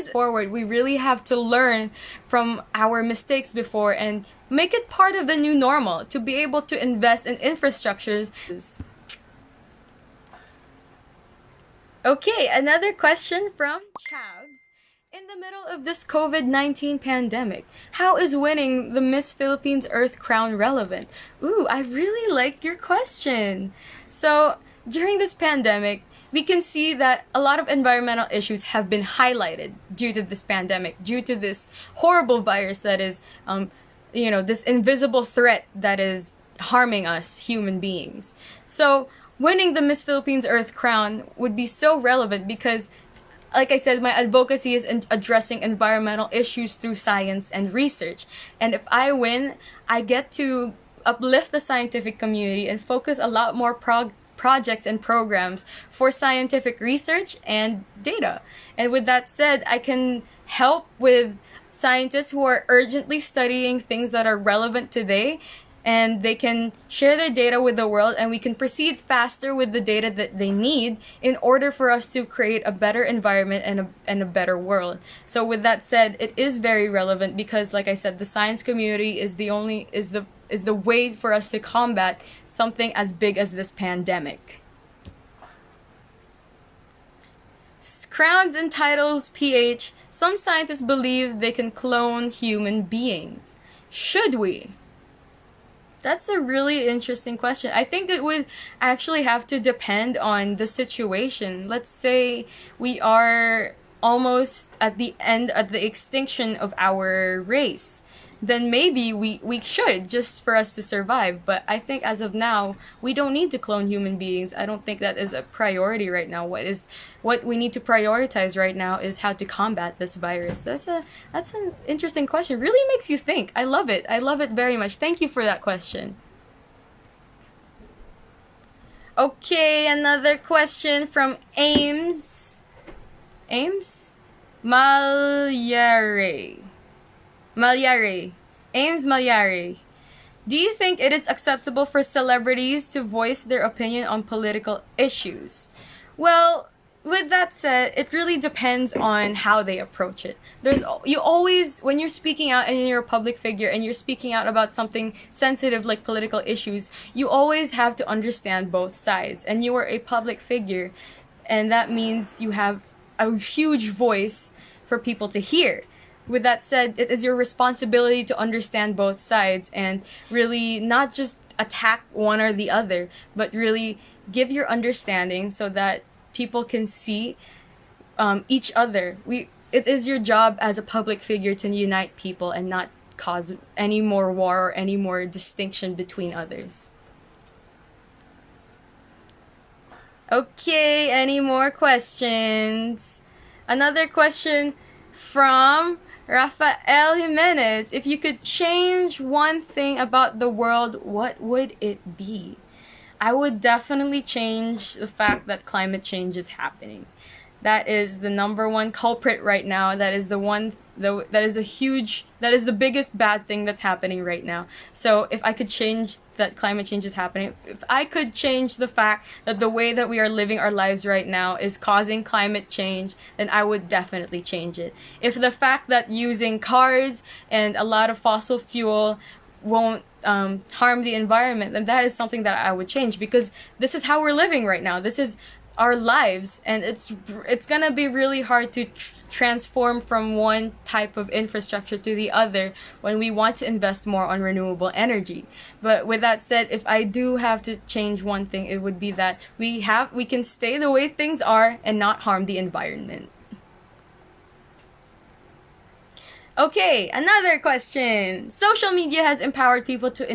is forward. We really have to learn from our mistakes before and make it part of the new normal to be able to invest in infrastructures. Okay, another question from Chabs. In the middle of this COVID-19 pandemic, how is winning the Miss Philippines Earth crown relevant? Ooh, I really like your question. So, during this pandemic, we can see that a lot of environmental issues have been highlighted due to this pandemic, due to this horrible virus that is, this invisible threat that is harming us human beings. So, winning the Miss Philippines Earth crown would be so relevant because, like I said, my advocacy is in addressing environmental issues through science and research. And if I win, I get to uplift the scientific community and focus a lot more projects and programs for scientific research and data. And with that said, I can help with scientists who are urgently studying things that are relevant today, and they can share their data with the world, and we can proceed faster with the data that they need in order for us to create a better environment and a better world. So with that said, it is very relevant because, like I said, the science community is the way for us to combat something as big as this pandemic. Crowns and titles PH. Some scientists believe they can clone human beings. Should we? That's a really interesting question. I think it would actually have to depend on the situation. Let's say we are almost at the end, at the extinction of our race. Then maybe we should, just for us to survive. But I think as of now, we don't need to clone human beings. I don't think that is a priority right now. What we need to prioritize right now is how to combat this virus. That's an interesting question. Really makes you think. I love it. I love it very much. Thank you for that question. Okay, another question from Ames. Ames? Malyare. Ames Malyare. Do you think it is acceptable for celebrities to voice their opinion on political issues? Well, with that said, it really depends on how they approach it. You always, when you're speaking out and you're a public figure and you're speaking out about something sensitive like political issues, you always have to understand both sides. And you are a public figure, and that means you have a huge voice for people to hear. With that said, it is your responsibility to understand both sides and really not just attack one or the other, but really give your understanding so that people can see each other. It is your job as a public figure to unite people and not cause any more war or any more distinction between others. Okay, any more questions? Another question from Rafael Jimenez. If you could change one thing about the world, what would it be? I would definitely change the fact that climate change is happening. That is the number one culprit right now. That is that is the biggest bad thing that's happening right now. So if I could change that climate change is happening, if I could change the fact that the way that we are living our lives right now is causing climate change, then I would definitely change it. If the fact that using cars and a lot of fossil fuel won't harm the environment, then that is something that I would change, because this is how we're living right now. This is our lives, and it's gonna be really hard to transform from one type of infrastructure to the other when we want to invest more on renewable energy. But with that said, if I do have to change one thing, it would be that we can stay the way things are and not harm the environment. Okay, another question. Social media has empowered people to